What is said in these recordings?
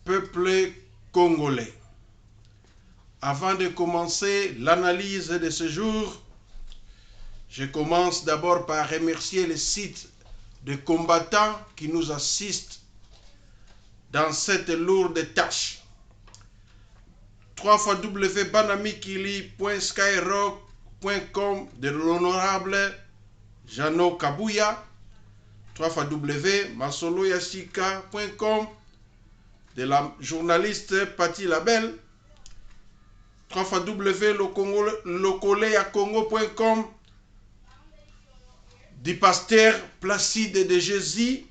peuple congolais. Avant de commencer l'analyse de ce jour, je commence d'abord par remercier les sites de combattants qui nous assistent dans cette lourde tâche. www.banamikili.skyrock.com de l'honorable Jano Kabuya, www.masoloyasika.com de la journaliste Patti Labelle, www.locoleacongo.com du pasteur Placide de Jésus,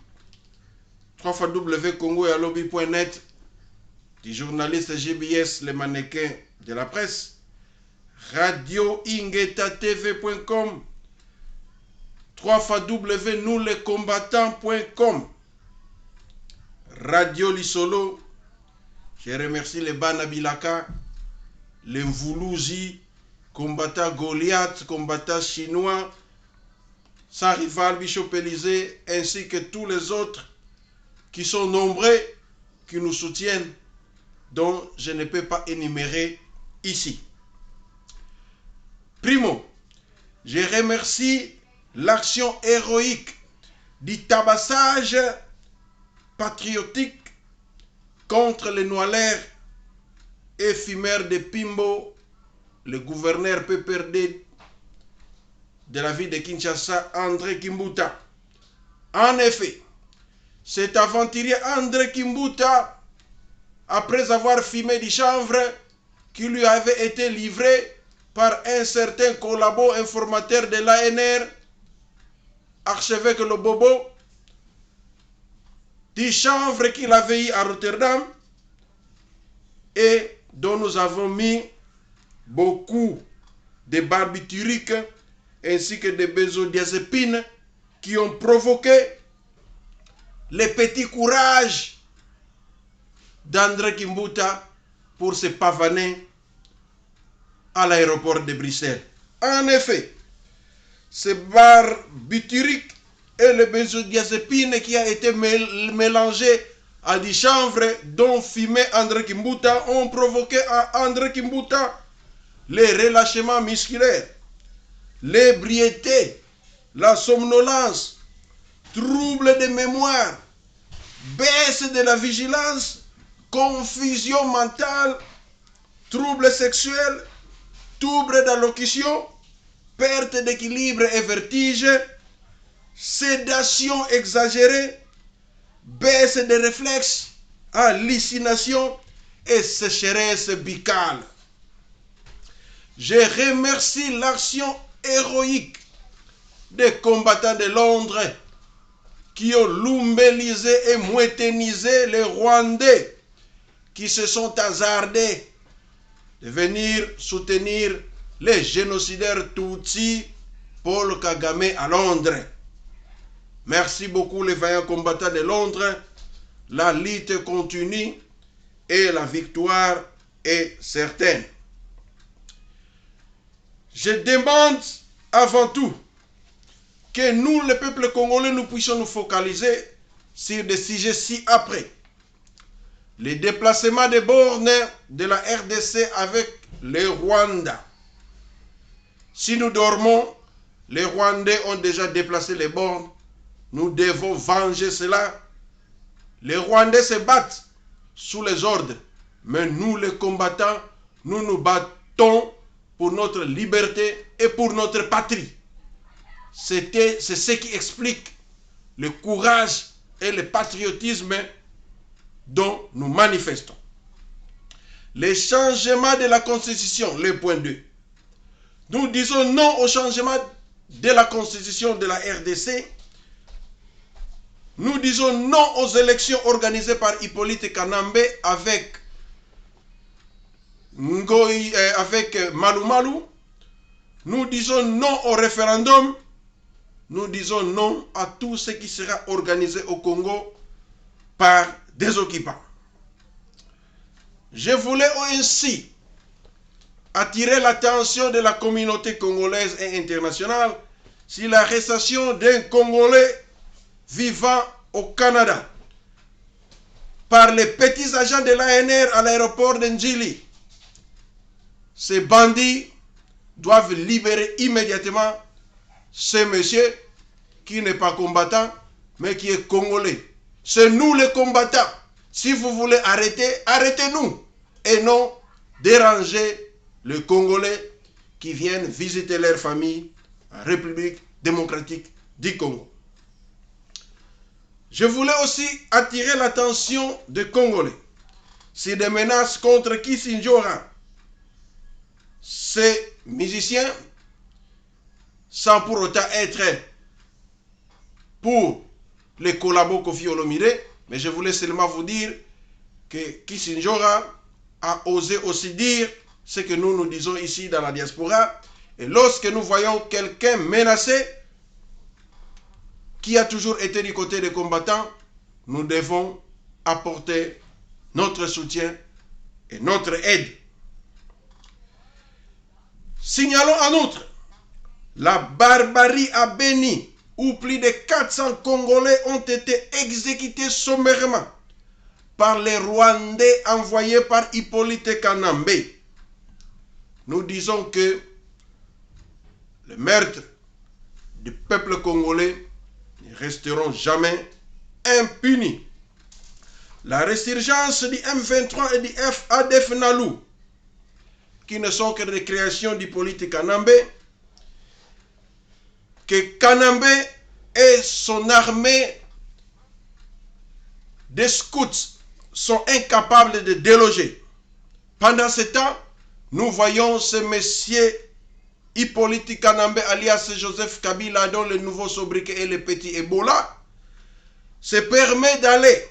www.congoyalobi.net du journaliste GBS, le mannequin de la presse, radioingetatv.com, www.nouslecombattants.com, Radio Lisolo. Je remercie les Banabilaka, les Mvoulouzi, combattants Goliath, combattants chinois, sans rival Bishop Élysée, ainsi que tous les autres qui sont nombreux, qui nous soutiennent, dont je ne peux pas énumérer ici. Primo, je remercie l'action héroïque du tabassage patriotique contre les Noirs éphémères de Pimbo, le gouverneur PPRD de la ville de Kinshasa, André Kimbuta. En effet, cet aventurier André Kimbuta, après avoir fumé du chanvre qui lui avait été livré par un certain collabo informateur de l'ANR, archevêque Le Bobo, du chanvre qu'il avait eu à Rotterdam et dont nous avons mis beaucoup de barbituriques ainsi que de benzodiazépines qui ont provoqué le petit courage d'André Kimbuta pour se pavaner à l'aéroport de Bruxelles. En effet, ce barbiturique et le benzodiazépine qui a été mélangé à du chanvre dont fumait André Kimbuta ont provoqué à André Kimbuta les relâchements musculaires, l'ébriété, la somnolence, troubles de mémoire, baisse de la vigilance, confusion mentale, troubles sexuels, troubles d'allocution, perte d'équilibre et vertige, sédation exagérée, baisse des réflexes, hallucination et sécheresse buccale. Je remercie l'action héroïque des combattants de Londres qui ont lumbélisé et mouetténisé les Rwandais qui se sont hasardés de venir soutenir les génocidaires Tutsi Paul Kagame à Londres. Merci beaucoup les vaillants combattants de Londres. La lutte continue et la victoire est certaine. Je demande avant tout que nous, le peuple congolais, nous puissions nous focaliser sur des sujets ci-après. Les déplacements des bornes de la RDC avec le Rwanda. Si nous dormons, les Rwandais ont déjà déplacé les bornes. Nous devons venger cela. Les Rwandais se battent sous les ordres. Mais nous, les combattants, nous nous battons pour notre liberté et pour notre patrie. C'est ce qui explique le courage et le patriotisme dont nous manifestons. Les changements de la Constitution, le point 2. Nous disons non au changement de la Constitution de la RDC. Nous disons non aux élections organisées par Hippolyte Kanambe avec Malou Malou. Nous disons non au référendum. Nous disons non à tout ce qui sera organisé au Congo par des occupants. Je voulais ainsi attirer l'attention de la communauté congolaise et internationale sur l'arrestation d'un Congolais vivant au Canada par les petits agents de l'ANR à l'aéroport d'Ndjili. Ces bandits doivent libérer immédiatement ce monsieur qui n'est pas combattant, mais qui est congolais. C'est nous les combattants. Si vous voulez arrêter, arrêtez-nous. Et non déranger les Congolais qui viennent visiter leur famille en République démocratique du Congo. Je voulais aussi attirer l'attention des Congolais sur des menaces contre Kisinjora. Ces musiciens, sans pour autant être pour les collabos Koffi Olomide, mais je voulais seulement vous dire que Kisinjora a osé aussi dire ce que nous disons ici dans la diaspora. Et lorsque nous voyons quelqu'un menacé, qui a toujours été du côté des combattants, nous devons apporter notre soutien et notre aide. Signalons en outre la barbarie à Beni, où plus de 400 Congolais ont été exécutés sommairement par les Rwandais envoyés par Hippolyte Kanambe. Nous disons que le meurtre du peuple congolais ne resteront jamais impunis. La résurgence du M23 et du ADF Nalu, qui ne sont que des créations d'Hippolyte Kanambe, que Kanambe et son armée de scouts sont incapables de déloger. Pendant ce temps, nous voyons ce monsieur Hippolyte Kanambe alias Joseph Kabila, dont le nouveau sobriquet est le petit Ebola, se permet d'aller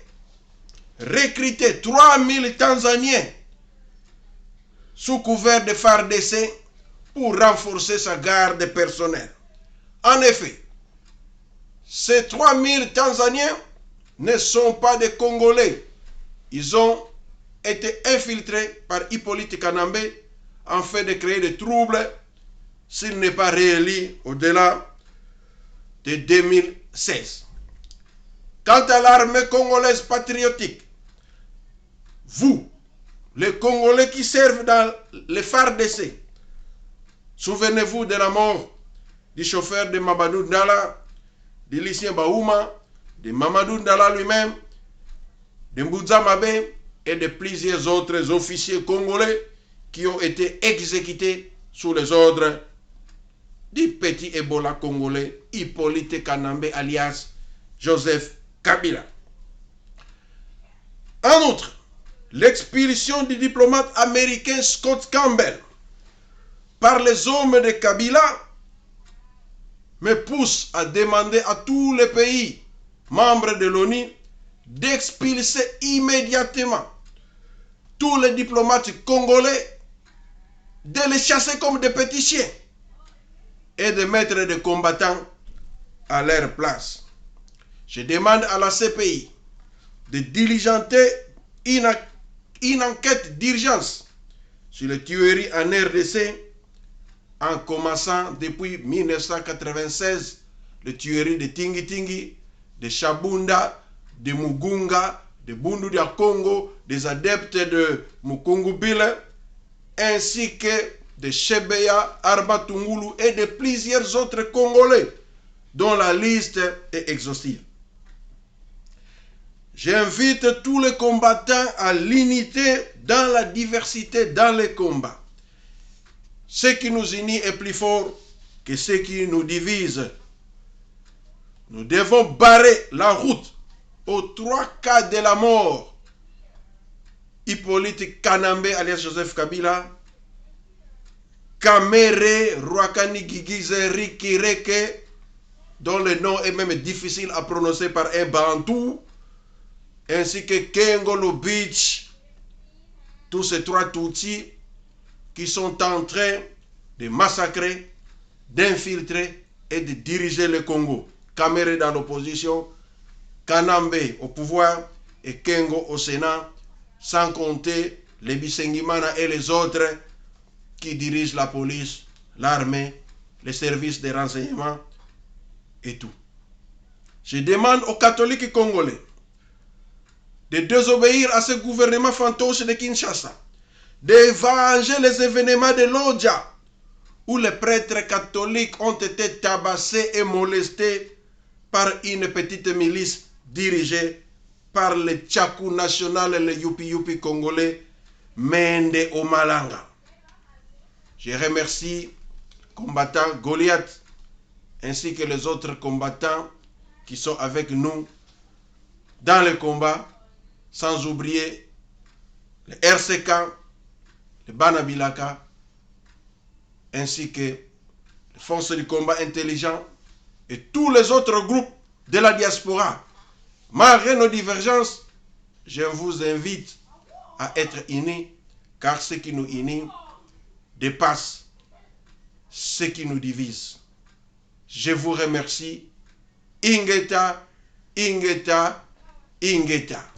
recruter 3000 Tanzaniens sous couvert de FARDC pour renforcer sa garde personnelle. En effet, ces 3000 Tanzaniens ne sont pas des Congolais. Ils ont été infiltrés par Hippolyte Kanambe en fait de créer des troubles s'il n'est pas réélu au-delà de 2016. Quant à l'armée congolaise patriotique, vous, les Congolais qui servent dans les FARDC, souvenez-vous de la mort du chauffeur de Mamadou Ndala, de Lucien Baouma, de Mamadou Ndala lui-même, de Mbouza Mabe et de plusieurs autres officiers congolais qui ont été exécutés sous les ordres du petit Ebola congolais Hippolyte Kanambe alias Joseph Kabila. En outre, l'expulsion du diplomate américain Scott Campbell par les hommes de Kabila me pousse à demander à tous les pays membres de l'ONU d'expulser immédiatement tous les diplomates congolais, de les chasser comme des petits chiens et de mettre des combattants à leur place. Je demande à la CPI de diligenter une enquête d'urgence sur les tueries en RDC, en commençant depuis 1996, les tueries de Tingi Tingi, de Shabunda, de Mugunga, de Bundu dia Congo, des adeptes de Mukungu Bile, ainsi que de Shebeya, Arbatungulu et de plusieurs autres Congolais, dont la liste est exhaustive. J'invite tous les combattants à l'unité dans la diversité dans les combats. Ce qui nous unit est plus fort que ce qui nous divise. Nous devons barrer la route aux 3 cas de la mort. Hippolyte Kanambe alias Joseph Kabila, Kamere Rwakani Gigize Rikireke, dont le nom est même difficile à prononcer par un bantou, ainsi que Kengo Lubitsch, tous ces 3 Tutsis qui sont en train de massacrer, d'infiltrer et de diriger le Congo. Kamere dans l'opposition, Kanambe au pouvoir et Kengo au Sénat, sans compter les Bisengimana et les autres qui dirigent la police, l'armée, les services de renseignement et tout. Je demande aux catholiques congolais de désobéir à ce gouvernement fantoche de Kinshasa, de venger les événements de l'Odja, où les prêtres catholiques ont été tabassés et molestés par une petite milice dirigée par le Tchakou national et le Youpi Youpi congolais, Mende Omalanga. Je remercie le combattant Goliath ainsi que les autres combattants qui sont avec nous dans le combat, sans oublier le RCK, le Banabilaka, ainsi que les forces du combat intelligent et tous les autres groupes de la diaspora. Malgré nos divergences, je vous invite à être unis, car ce qui nous unit dépasse ce qui nous divise. Je vous remercie. Ingeta, Ingeta, Ingeta.